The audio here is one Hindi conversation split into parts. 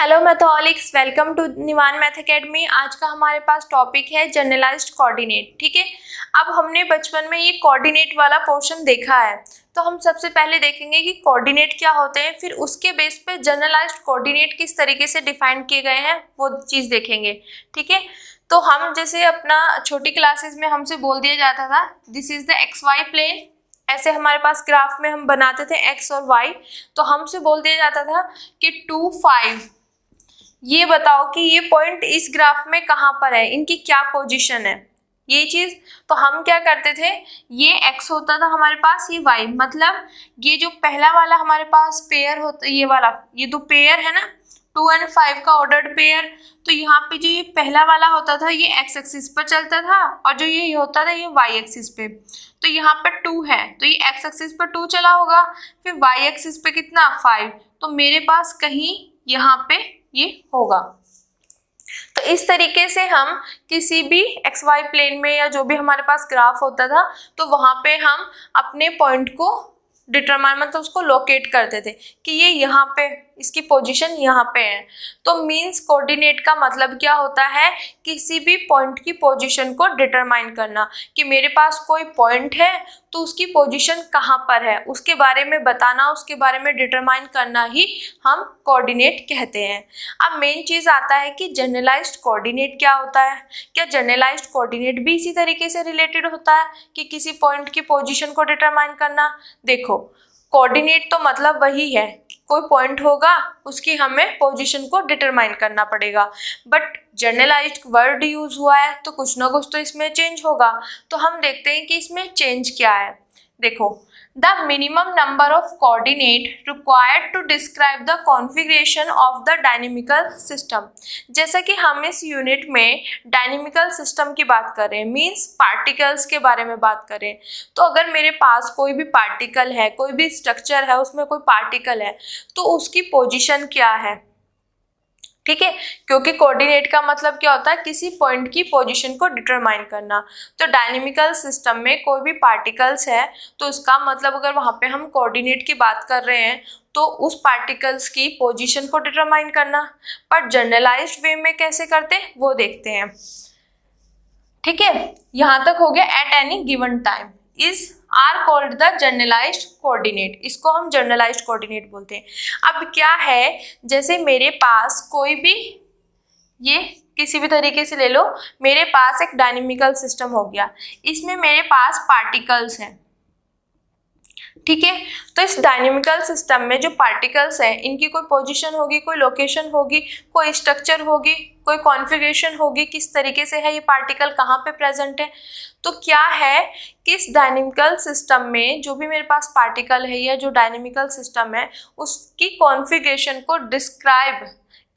Hello Matholics, welcome to Nivan math academy. आज का हमारे पास टॉपिक है जनरलाइज्ड कोऑर्डिनेट। ठीक है, अब हमने बचपन में ये कोऑर्डिनेट वाला पोर्शन देखा है, तो हम सबसे पहले देखेंगे कि कोऑर्डिनेट क्या होते हैं, फिर उसके बेस पे जनरलाइज्ड कोऑर्डिनेट किस तरीके से डिफाइन किए गए हैं वो चीज़ देखेंगे। ठीक है, तो हम जैसे अपना छोटी क्लासेस में हमसे बोल दिया जाता था this is the X Y plane, ऐसे हमारे पास ग्राफ में हम बनाते थे एक्स और वाई, तो हमसे बोल दिया जाता था कि 2, 5 ये बताओ कि ये पॉइंट इस ग्राफ में कहाँ पर है, इनकी क्या पोजीशन है, ये चीज। तो हम क्या करते थे, ये x होता था हमारे पास, ये y, मतलब ये जो पहला वाला हमारे पास पेयर होता, ये वाला, ये दो पेयर है ना, 2 और 5 का ऑर्डर्ड पेयर, तो यहाँ पे जो ये पहला वाला होता था ये x एक्सिस पर चलता था और जो ये होता था ये y एक्सिस पे। तो यहाँ पर 2 है तो ये x एक्सिस पर 2 चला होगा, फिर y एक्सिस पे कितना 5, तो मेरे पास कहीं यहाँ पे ये होगा। तो इस तरीके से हम किसी भी एक्स वाई प्लेन में या जो भी हमारे पास ग्राफ होता था तो वहां पे हम अपने पॉइंट को डिटरमाइन, मतलब उसको लोकेट करते थे कि ये यहाँ पे, इसकी पोजीशन यहाँ पे है। तो मींस कोऑर्डिनेट का मतलब क्या होता है, किसी भी पॉइंट की पोजीशन को डिटरमाइन करना, कि मेरे पास कोई पॉइंट है तो उसकी पोजीशन कहाँ पर है उसके बारे में बताना, उसके बारे में डिटरमाइन करना ही हम कोऑर्डिनेट कहते हैं। अब मेन चीज़ आता है कि जनरलाइज्ड कोऑर्डिनेट क्या होता है। क्या जनरलाइज्ड कोऑर्डिनेट भी इसी तरीके से रिलेटेड होता है कि किसी पॉइंट की पोजीशन को डिटरमाइन करना? देखो, कोऑर्डिनेट तो मतलब वही है, कोई पॉइंट होगा उसकी हमें पोजीशन को डिटरमाइन करना पड़ेगा, बट जनरलाइज्ड वर्ड यूज हुआ है तो कुछ ना कुछ तो इसमें चेंज होगा। तो हम देखते हैं कि इसमें चेंज क्या है। देखो, the minimum number of coordinate required to describe the configuration of the dynamical system. जैसा कि हम इस यूनिट में डायनेमिकल सिस्टम की बात कर रहे हैं, मीन्स पार्टिकल्स के बारे में बात करें, तो अगर मेरे पास कोई भी पार्टिकल है, कोई भी स्ट्रक्चर है, उसमें कोई पार्टिकल है, तो उसकी पोजीशन क्या है। ठीक है, क्योंकि कोऑर्डिनेट का मतलब क्या होता है, किसी पॉइंट की पोजीशन को डिटरमाइन करना। तो डायनेमिकल सिस्टम में कोई भी पार्टिकल्स है तो उसका मतलब अगर वहाँ पे हम कोऑर्डिनेट की बात कर रहे हैं तो उस पार्टिकल्स की पोजीशन को डिटरमाइन करना। पर जनरलाइज्ड वे में कैसे करते हैं वो देखते हैं। ठीक है, यहाँ तक हो गया at any given time is are called the generalised coordinate, इसको हम जनरलाइज्ड कोऑर्डिनेट बोलते हैं। अब क्या है, जैसे मेरे पास कोई भी, ये किसी भी तरीके से ले लो, मेरे पास एक डायनेमिकल सिस्टम हो गया, इसमें मेरे पास पार्टिकल्स हैं। ठीक है, तो इस डायनेमिकल सिस्टम में जो पार्टिकल्स हैं इनकी कोई पोजीशन होगी, कोई लोकेशन होगी, कोई स्ट्रक्चर होगी, कोई कॉन्फ़िगरेशन होगी, किस तरीके से है ये पार्टिकल, कहाँ पे प्रेजेंट है। तो क्या है कि इस डायनेमिकल सिस्टम में जो भी मेरे पास पार्टिकल है या जो डायनेमिकल सिस्टम है उसकी कॉन्फ़िगरेशन को डिस्क्राइब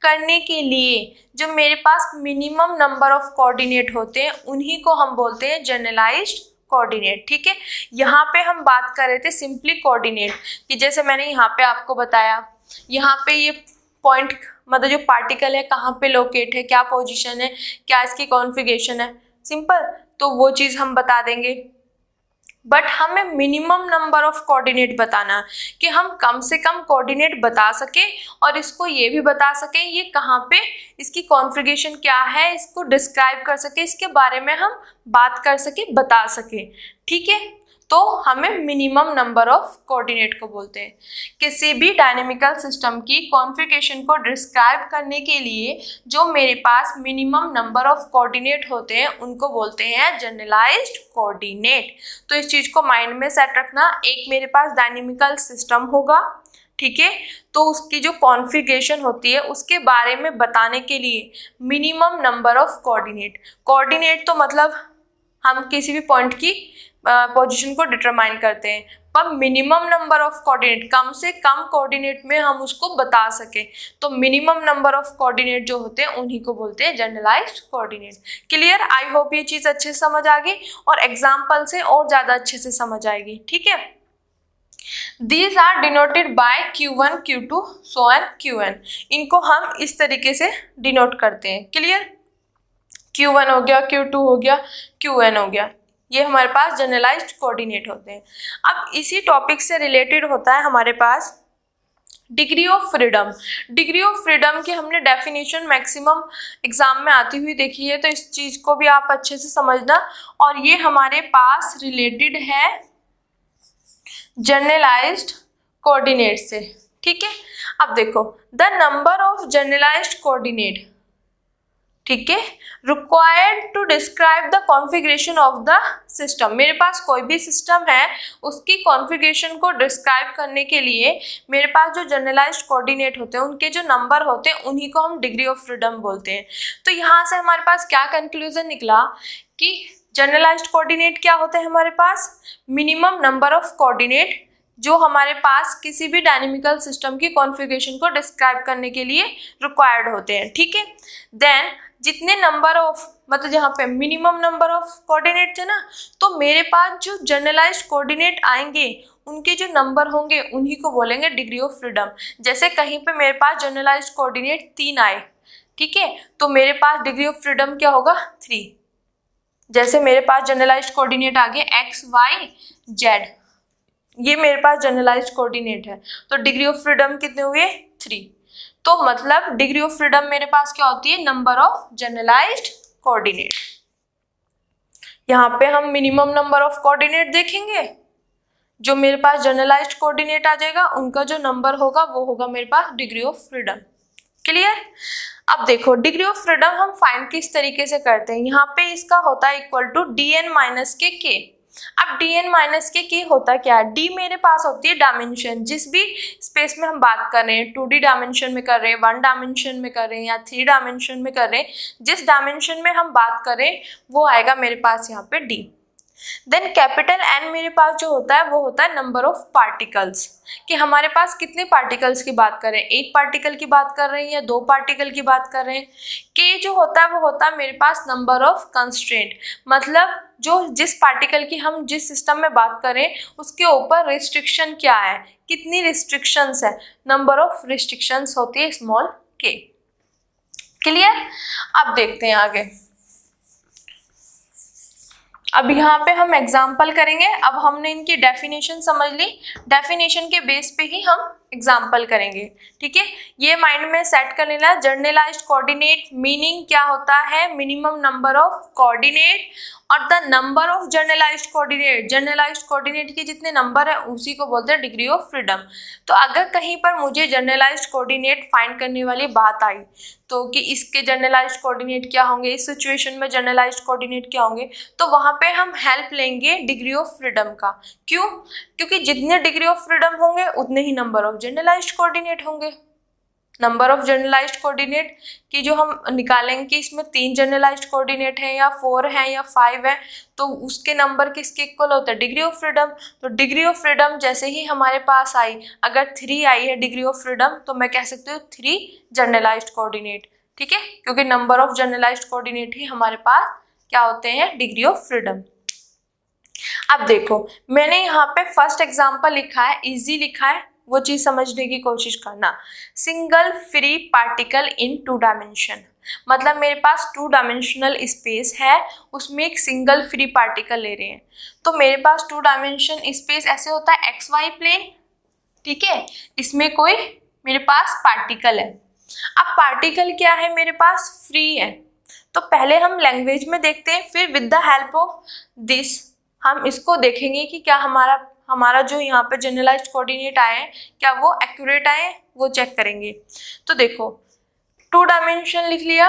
करने के लिए जो मेरे पास मिनिमम नंबर ऑफ कोऑर्डिनेट होते हैं उन्हीं को हम बोलते हैं जनरलाइज्ड कोऑर्डिनेट। ठीक है, यहाँ पे हम बात कर रहे थे सिंपली कोऑर्डिनेट कि जैसे मैंने यहाँ पे आपको बताया, यहाँ पे ये पॉइंट मतलब जो पार्टिकल है कहाँ पे लोकेट है, क्या पोजीशन है, क्या इसकी कॉन्फ़िगरेशन है, सिंपल, तो वो चीज़ हम बता देंगे। बट हमें मिनिमम नंबर ऑफ कोऑर्डिनेट बताना कि हम कम से कम कोऑर्डिनेट बता सकें और इसको ये भी बता सकें ये कहाँ पे, इसकी कॉन्फ़िगरेशन क्या है, इसको डिस्क्राइब कर सके, इसके बारे में हम बात कर सके, बता सके। ठीक है, तो हमें मिनिमम नंबर ऑफ कोऑर्डिनेट को बोलते हैं। किसी भी डायनेमिकल सिस्टम की कॉन्फ़िगरेशन को डिस्क्राइब करने के लिए जो मेरे पास मिनिमम नंबर ऑफ कोऑर्डिनेट होते हैं उनको बोलते हैं जनरलाइज्ड कोऑर्डिनेट। तो इस चीज़ को माइंड में सेट रखना, एक मेरे पास डायनेमिकल सिस्टम होगा, ठीक है, तो उसकी जो कॉन्फ़िगरेशन होती है उसके बारे में बताने के लिए minimum number of coordinate. Coordinate तो मतलब हम किसी भी पॉइंट की पोजीशन को डिटरमाइन करते हैं, पर मिनिमम नंबर ऑफ कोऑर्डिनेट, कम से कम कोऑर्डिनेट में हम उसको बता सकें, तो मिनिमम नंबर ऑफ कोऑर्डिनेट जो होते हैं उन्हीं को बोलते हैं generalised coordinate. Clear? I hope ये चीज़ अच्छे से समझ आ गई और एग्जाम्पल से और ज़्यादा अच्छे से समझ आएगी। ठीक है, These are denoted by Q1, Q2, so on Qn, इनको हम इस तरीके से डिनोट करते हैं। क्लियर? Q1 हो गया, Q2 हो गया, Qn हो गया, ये हमारे पास जनरलाइज्ड कोऑर्डिनेट होते हैं। अब इसी टॉपिक से रिलेटेड होता है हमारे पास degree of freedom, degree of freedom की हमने डेफिनेशन मैक्सिमम एग्जाम में आती हुई देखी है, तो इस चीज को भी आप अच्छे से समझना। और ये हमारे पास रिलेटेड है जनरलाइज्ड कोऑर्डिनेट से, ठीक है। अब देखो the number of generalised coordinate, ठीक है, required to describe the configuration of the system. मेरे पास कोई भी सिस्टम है, उसकी कॉन्फ़िगरेशन को डिस्क्राइब करने के लिए मेरे पास जो जनरलाइज्ड कोऑर्डिनेट होते हैं, उनके जो नंबर होते हैं, उन्हीं को हम डिग्री ऑफ फ्रीडम बोलते हैं। तो यहाँ से हमारे पास क्या कंक्लूजन निकला कि जनरलाइज्ड कोऑर्डिनेट क्या होते हैं हमारे पास, मिनिमम नंबर ऑफ कोऑर्डिनेट जो हमारे पास किसी भी डायनेमिकल सिस्टम की कॉन्फ़िगरेशन को डिस्क्राइब करने के लिए रिक्वायर्ड होते हैं, ठीक है। देन जितने नंबर ऑफ, मतलब जहाँ पे मिनिमम नंबर ऑफ कोऑर्डिनेट थे ना, तो मेरे पास जो जनरलाइज्ड कोऑर्डिनेट आएंगे उनके जो नंबर होंगे उन्हीं को बोलेंगे डिग्री ऑफ फ्रीडम। जैसे कहीं पे मेरे पास जनरलाइज्ड कोऑर्डिनेट 3 आए, ठीक है, तो मेरे पास डिग्री ऑफ फ्रीडम क्या होगा 3। जैसे मेरे पास जनरलाइज्ड कोऑर्डिनेट आ गए एक्स वाई जेड, ये मेरे पास जनरलाइज्ड कोऑर्डिनेट है, तो डिग्री ऑफ फ्रीडम कितने हुए 3। तो मतलब डिग्री ऑफ फ्रीडम मेरे पास क्या होती है, नंबर ऑफ जनरलाइज्ड कोऑर्डिनेट। यहाँ पे हम मिनिमम नंबर ऑफ कोऑर्डिनेट देखेंगे, जो मेरे पास जनरलाइज्ड कोऑर्डिनेट आ जाएगा उनका जो नंबर होगा वो होगा मेरे पास डिग्री ऑफ फ्रीडम। क्लियर। अब देखो डिग्री ऑफ फ्रीडम हम फाइंड किस तरीके से करते हैं, यहाँ पे इसका होता है इक्वल टू dn माइनस के। अब dn माइनस के होता क्या है, d मेरे पास होती है डायमेंशन, जिस भी स्पेस में हम बात कर रहे हैं, 2D डायमेंशन में कर रहे हैं, 1 डायमेंशन में कर रहे हैं या 3 डायमेंशन में कर रहे हैं, जिस डायमेंशन में हम बात करें वो आएगा मेरे पास यहाँ पे d। देन कैपिटल N मेरे पास जो होता है वो होता है नंबर ऑफ पार्टिकल्स, कि हमारे पास कितने पार्टिकल्स की बात कर रहे हैं, 1 पार्टिकल की बात कर रहे हैं या 2 पार्टिकल की बात कर रहे हैं। K जो होता है वो होता है मेरे पास नंबर ऑफ कंस्ट्रेंट, मतलब जो जिस पार्टिकल की हम जिस सिस्टम में बात करें उसके ऊपर रिस्ट्रिक्शन क्या है, कितनी रिस्ट्रिक्शंस है, नंबर ऑफ रिस्ट्रिक्शंस होती है स्मॉल k। क्लियर। अब देखते हैं आगे। अब यहाँ पे हम एग्जाम्पल करेंगे। अब हमने इनकी डेफिनेशन समझ ली, डेफिनेशन के बेस पे ही हम एग्जाम्पल करेंगे, ठीक है। ये माइंड में सेट कर लेना। जनरलाइज्ड कोऑर्डिनेट मीनिंग क्या होता है, मिनिमम नंबर ऑफ कोऑर्डिनेट, और the number of generalised coordinate, generalised coordinate के जितने नंबर है उसी को बोलते हैं डिग्री ऑफ फ्रीडम। तो अगर कहीं पर मुझे जनरलाइज्ड कोऑर्डिनेट फाइंड करने वाली बात आई, तो कि इसके जनरलाइज्ड कोऑर्डिनेट क्या होंगे, इस सिचुएशन में जनरलाइज्ड कोऑर्डिनेट क्या होंगे, तो वहाँ पे हम हेल्प लेंगे डिग्री ऑफ फ्रीडम का। क्यों? क्योंकि जितने डिग्री ऑफ फ्रीडम होंगे उतने ही नंबर ऑफ जनरलाइज्ड कोऑर्डिनेट होंगे। नंबर ऑफ जनरलाइज्ड कोऑर्डिनेट की जो हम निकालेंगे कि इसमें 3 जनरलाइज्ड कोऑर्डिनेट है या 4 है या 5 है, तो उसके नंबर किसके इक्वल होता है, डिग्री ऑफ फ्रीडम। तो डिग्री ऑफ फ्रीडम जैसे ही हमारे पास आई, अगर 3 आई है डिग्री ऑफ फ्रीडम, तो मैं कह सकती हूँ 3 जनरलाइज्ड कोऑर्डिनेट, ठीक है, क्योंकि नंबर ऑफ जनरलाइज्ड कोऑर्डिनेट ही हमारे पास क्या होते हैं, डिग्री ऑफ फ्रीडम। अब देखो मैंने यहाँ पे फर्स्ट एग्जाम्पल लिखा है, इजी लिखा है, वो चीज समझने की कोशिश करना। Single free particle in 2 dimension, मतलब मेरे पास 2 डायमेंशनल स्पेस है, उसमें एक सिंगल फ्री पार्टिकल ले रहे हैं। तो मेरे पास 2 डायमेंशन स्पेस ऐसे होता है एक्स वाई प्लेन, ठीक है, इसमें कोई मेरे पास पार्टिकल है। अब पार्टिकल क्या है मेरे पास, फ्री है। तो पहले हम लैंग्वेज में देखते हैं, फिर with the help of this हम इसको देखेंगे कि क्या हमारा जो यहाँ पे जनरलाइज्ड कोऑर्डिनेट आए हैं क्या वो एक्यूरेट आए हैं, वो चेक करेंगे। तो देखो 2 डायमेंशन लिख लिया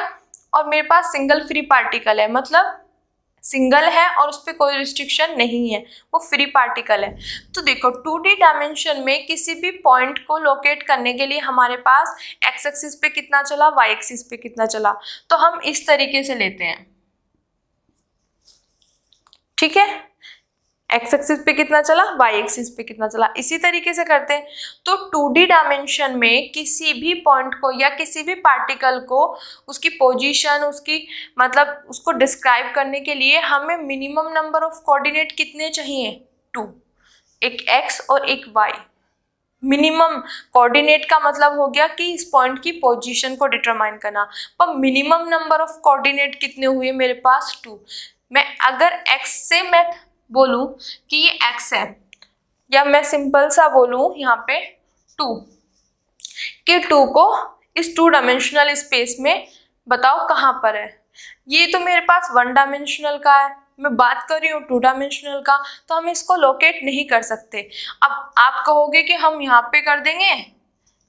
और मेरे पास सिंगल फ्री पार्टिकल है, मतलब सिंगल है और उस पर कोई रिस्ट्रिक्शन नहीं है, वो फ्री पार्टिकल है। तो देखो 2D डायमेंशन में किसी भी पॉइंट को लोकेट करने के लिए हमारे पास एक्स एक्सिस पे कितना चला, वाई एक्सिस पे कितना चला, तो हम इस तरीके से लेते हैं, ठीक है, एक्स एक्सिस पे कितना चला, वाई एक्सिस पे कितना चला, इसी तरीके से करते हैं। तो 2D डायमेंशन में किसी भी पॉइंट को या किसी भी पार्टिकल को उसकी पोजीशन, उसकी मतलब उसको डिस्क्राइब करने के लिए हमें मिनिमम नंबर ऑफ कोऑर्डिनेट कितने चाहिए, 2, एक एक्स और एक वाई। मिनिमम कोऑर्डिनेट का मतलब हो गया कि इस पॉइंट की पोजीशन को डिटरमाइन करना, पर मिनिमम नंबर ऑफ कोऑर्डिनेट कितने हुए मेरे पास, 2। मैं अगर एक्स से मैं बोलूं कि ये x है, या मैं सिंपल सा बोलूं यहाँ पे 2, कि 2 को इस 2 डायमेंशनल स्पेस में बताओ कहाँ पर है। ये तो मेरे पास 1 डायमेंशनल का है, मैं बात कर रही हूँ 2 डायमेंशनल का, तो हम इसको लोकेट नहीं कर सकते। अब आप कहोगे कि हम यहाँ पे कर देंगे,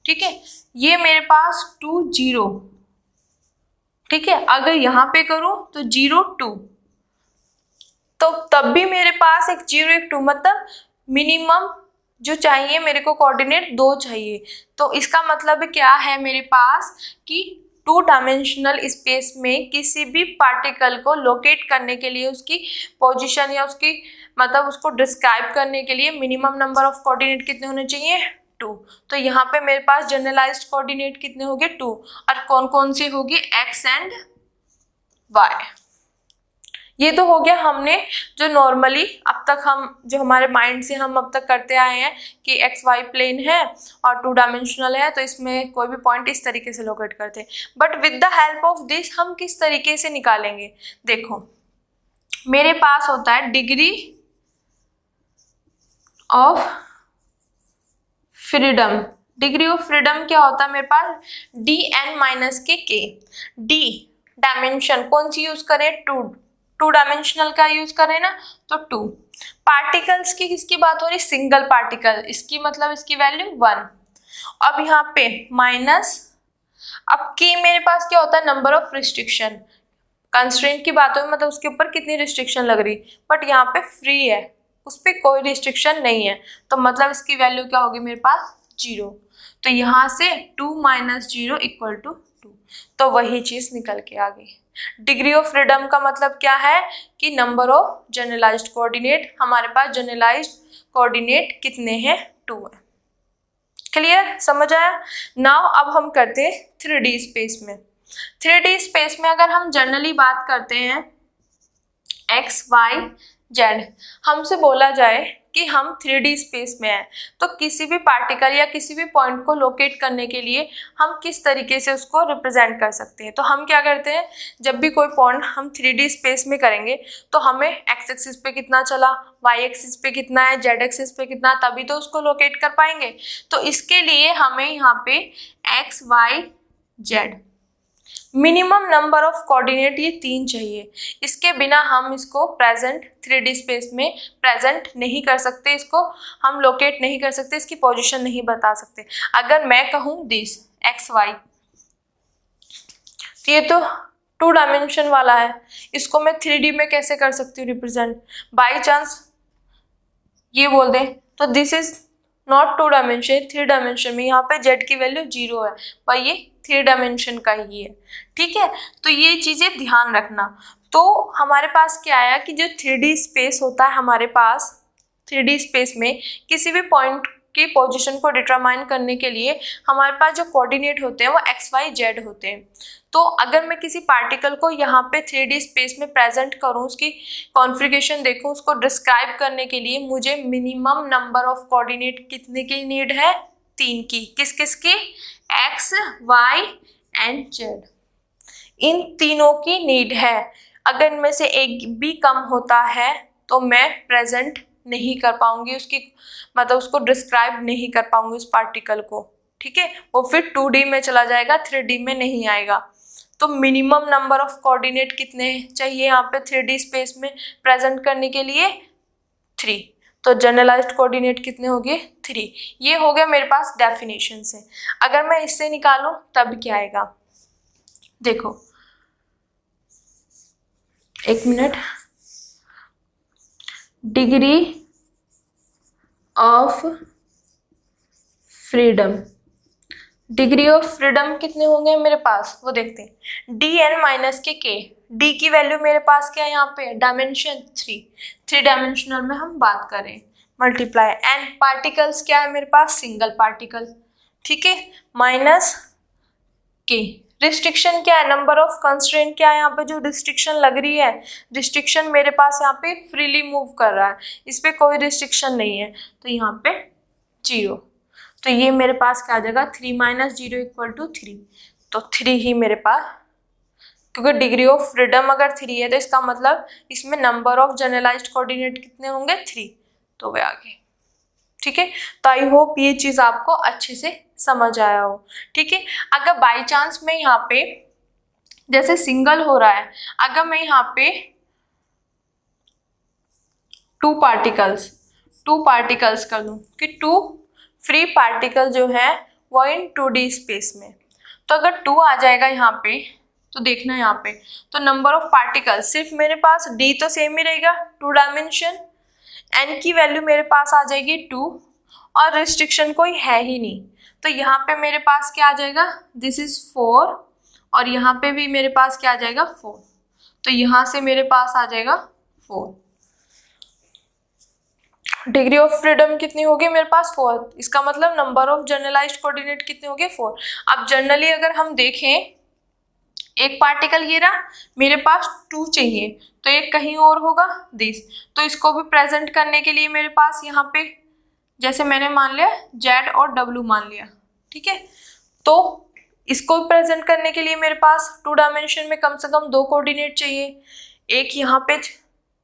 ठीक है, ये मेरे पास 2 0, ठीक है, अगर यहाँ पे करूँ तो 0 2, तो तब भी मेरे पास एक 0 एक 2, मतलब मिनिमम जो चाहिए मेरे को कोऑर्डिनेट 2 चाहिए। तो इसका मतलब क्या है मेरे पास कि 2 डायमेंशनल स्पेस में किसी भी पार्टिकल को लोकेट करने के लिए उसकी पोजीशन या उसकी मतलब उसको डिस्क्राइब करने के लिए मिनिमम नंबर ऑफ कोऑर्डिनेट कितने होने चाहिए, 2। तो यहाँ पे मेरे पास जनरलाइज्ड कोऑर्डिनेट कितने हो गए, 2। और कौन कौन से होगी, एक्स एंड वाई। ये तो हो गया हमने जो नॉर्मली अब तक हम जो हमारे माइंड से हम अब तक करते आए हैं कि एक्स वाई प्लेन है और 2 डायमेंशनल है, तो इसमें कोई भी पॉइंट इस तरीके से लोकेट करते हैं। But with the help of this हम किस तरीके से निकालेंगे, देखो मेरे पास होता है degree of freedom. Degree of freedom क्या होता है मेरे पास, डी एन माइनस के। डी डायमेंशन कौन सी यूज करें, 2 डायमेंशनल का यूज करें ना, तो 2। पार्टिकल्स की किसकी बात हो रही, सिंगल पार्टिकल, इसकी मतलब इसकी वैल्यू 1। अब यहाँ पे माइनस, अब के मेरे पास क्या होता है, नंबर ऑफ रिस्ट्रिक्शन। कंस्ट्रेंट की बात हो मतलब उसके ऊपर कितनी रिस्ट्रिक्शन लग रही, बट यहाँ पे फ्री है, उस पर कोई रिस्ट्रिक्शन नहीं है, तो मतलब इसकी वैल्यू क्या होगी मेरे पास, 0। तो यहाँ से 2 - 0 = 2, तो वही चीज निकल के आ गई। डिग्री ऑफ फ्रीडम का मतलब क्या है कि नंबर ऑफ जनरलाइज्ड कोऑर्डिनेट, हमारे पास जनरलाइज्ड कोऑर्डिनेट कितने हैं, 2 है। क्लियर, समझ आया। नाउ अब हम करते हैं 3D स्पेस में। 3D स्पेस में अगर हम जनरली बात करते हैं एक्स वाई जेड, हमसे बोला जाए कि हम 3D स्पेस में हैं, तो किसी भी पार्टिकल या किसी भी पॉइंट को लोकेट करने के लिए हम किस तरीके से उसको रिप्रेजेंट कर सकते हैं। तो हम क्या करते हैं, जब भी कोई पॉइंट हम 3D स्पेस में करेंगे तो हमें एक्स एक्सिस पे कितना चला, वाई एक्सिस पे कितना है, जेड एक्सिस पे कितना, तभी तो उसको लोकेट कर पाएंगे। तो इसके लिए हमें यहाँ पे X Y Z minimum number of coordinate ये 3 चाहिए, इसके बिना हम इसको प्रेजेंट 3D स्पेस में प्रेजेंट नहीं कर सकते, इसको हम लोकेट नहीं कर सकते, इसकी पोजीशन नहीं बता सकते। अगर मैं कहूँ दिस एक्स वाई, तो ये तो 2 डायमेंशन वाला है, इसको मैं 3D में कैसे कर सकती हूँ रिप्रेजेंट, बाई चांस ये बोल दें तो this is not 2 dimension, 3 dimension में, यहाँ पे जेड की वैल्यू 0 है, पर ये 3 डायमेंशन का ही है, ठीक है। तो ये चीजें ध्यान रखना। तो हमारे पास क्या आया कि जो 3D स्पेस होता है हमारे पास, 3D स्पेस में किसी भी पॉइंट की पोजीशन को डिटरमाइन करने के लिए हमारे पास जो कोऑर्डिनेट होते हैं वो एक्स वाई जेड होते हैं। तो अगर मैं किसी पार्टिकल को यहाँ पे 3D स्पेस में प्रेजेंट करूँ, उसकी कॉन्फ़िगरेशन देखूँ, उसको डिस्क्राइब करने के लिए मुझे मिनिमम नंबर ऑफ कोऑर्डिनेट कितने की नीड है, 3 की। किस किस की, एक्स वाई एंड जेड, इन तीनों की नीड है। अगर इनमें से एक भी कम होता है तो मैं प्रेजेंट नहीं कर पाऊंगी, उसकी मतलब उसको डिस्क्राइब नहीं कर पाऊंगी उस पार्टिकल को, ठीक है, वो फिर 2D में चला जाएगा, 3D में नहीं आएगा। तो मिनिमम नंबर ऑफ कोऑर्डिनेट कितने चाहिए यहाँ पे 3D स्पेस में प्रेजेंट करने के लिए, 3। तो जनरलाइज्ड कोऑर्डिनेट कितने हो गए, 3। ये हो गया मेरे पास डेफिनेशन से। अगर मैं इससे निकालूं तब क्या आएगा, देखो एक minute, degree of freedom, degree of freedom कितने होंगे मेरे पास वो देखते हैं, डी एन माइनस के। डी की वैल्यू मेरे पास क्या है यहाँ पे, डायमेंशन 3 डायमेंशनल में हम बात करें, मल्टीप्लाई एन, पार्टिकल्स क्या है मेरे पास, सिंगल पार्टिकल, ठीक है, माइनस के। रिस्ट्रिक्शन क्या है, नंबर ऑफ कंस्ट्रेंट क्या है, यहाँ पे जो रिस्ट्रिक्शन लग रही है, रिस्ट्रिक्शन मेरे पास यहाँ पे फ्रीली मूव कर रहा है, इस पे कोई रिस्ट्रिक्शन नहीं है, तो यहाँ पे 0। तो ये मेरे पास क्या आ जाएगा, 3 - 0 = 3। तो 3 ही मेरे पास, क्योंकि डिग्री ऑफ फ्रीडम अगर 3 है तो इसका मतलब इसमें नंबर ऑफ जनरलाइज्ड कोऑर्डिनेट कितने होंगे, 3, तो वे आ गए, ठीक है। तो आई होप ये चीज आपको अच्छे से समझ आया हो। ठीक है। अगर बाई चांस में यहाँ पे जैसे सिंगल हो रहा है, अगर मैं यहाँ पे टू पार्टिकल्स कर दूं कि टू फ्री पार्टिकल जो है वो इन 2D स्पेस में, तो अगर 2 आ जाएगा यहाँ पे, तो देखना यहाँ पे, तो नंबर ऑफ पार्टिकल्स सिर्फ मेरे पास d तो सेम ही रहेगा 2 डायमेंशन, n की वैल्यू मेरे पास आ जाएगी 2 और रिस्ट्रिक्शन कोई है ही नहीं, तो यहाँ पे मेरे पास क्या आ जाएगा, दिस इज 4 और यहाँ पे भी मेरे पास क्या आ जाएगा 4, तो यहाँ से मेरे पास आ जाएगा 4। डिग्री ऑफ फ्रीडम कितनी होगी मेरे पास 4, इसका मतलब नंबर ऑफ जनरलाइज्ड कोऑर्डिनेट कितने हो गए 4। अब जनरली अगर हम देखें, एक पार्टिकल ये रहा, मेरे पास 2 चाहिए, तो एक कहीं और होगा दिस, तो इसको भी प्रेजेंट करने के लिए मेरे पास यहाँ पे जैसे मैंने मान लिया Z और W मान लिया, ठीक है, तो इसको प्रेजेंट करने के लिए मेरे पास 2 डायमेंशन में कम से कम 2 कोऑर्डिनेट चाहिए। एक यहाँ पे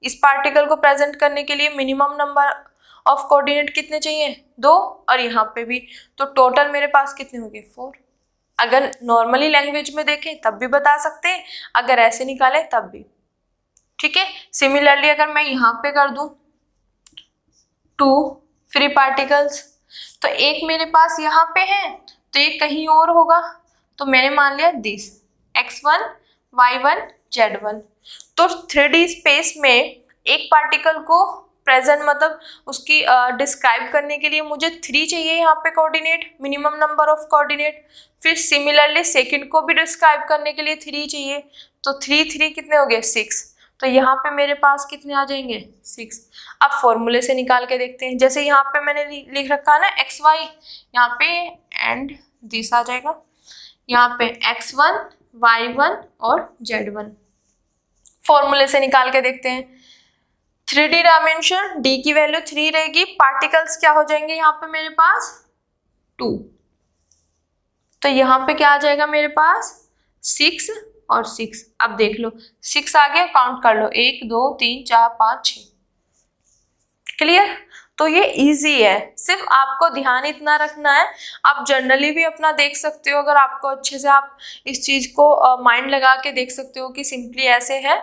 इस पार्टिकल को प्रेजेंट करने के लिए मिनिमम नंबर ऑफ कोऑर्डिनेट कितने चाहिए 2, और यहाँ पे भी, तो टोटल मेरे पास कितने हो गए 4। अगर नॉर्मली लैंग्वेज में देखें तब भी बता सकते हैं, अगर ऐसे निकालें तब भी, ठीक है। सिमिलरली अगर मैं यहाँ पे कर दूं 2 फ्री पार्टिकल्स, तो एक मेरे पास यहाँ पे है, तो एक कहीं और होगा, तो मैंने मान लिया दिस x1 y1 z1। तो 3D स्पेस में एक पार्टिकल को प्रेजेंट मतलब उसकी डिस्क्राइब करने के लिए मुझे 3 चाहिए यहाँ पे coordinate, minimum number of coordinate. फिर सिमिलरली सेकंड को भी डिस्क्राइब करने के लिए 3 चाहिए, तो 3 कितने हो गए 6, तो यहाँ पे मेरे पास कितने आ जाएंगे 6। अब फॉर्मूले से निकाल के देखते हैं, जैसे यहाँ पे मैंने लिख रखा है ना xy, यहाँ पे एंड दिस आ जाएगा, यहाँ पे x1 y1 और z1। फॉर्मूले से निकाल के देखते हैं, 3D डायमेंशन d की वैल्यू 3 रहेगी, पार्टिकल्स क्या हो जाएंगे यहाँ पे मेरे पास 2, तो यहाँ पे क्या आ जाएगा मेरे पास 6 और 6। अब देख लो 6 आ गया, काउंट कर लो 1 2 3 4 5 6। क्लियर। तो ये इजी है, सिर्फ आपको ध्यान इतना रखना है। आप जनरली भी अपना देख सकते हो, अगर आपको अच्छे से आप इस चीज को माइंड लगा के देख सकते हो कि सिंपली ऐसे है,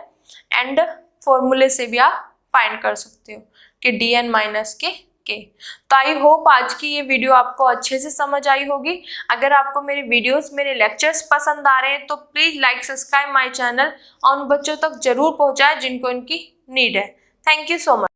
एंड फॉर्मूले से भी आप फाइंड कर सकते हो कि dn माइनस के। तो आई होप आज की ये वीडियो आपको अच्छे से समझ आई होगी। अगर आपको मेरे वीडियोस, मेरे लेक्चर्स पसंद आ रहे हैं तो please like subscribe my channel और उन बच्चों तक जरूर पहुंचाएं जिनको इनकी नीड है। Thank you so much.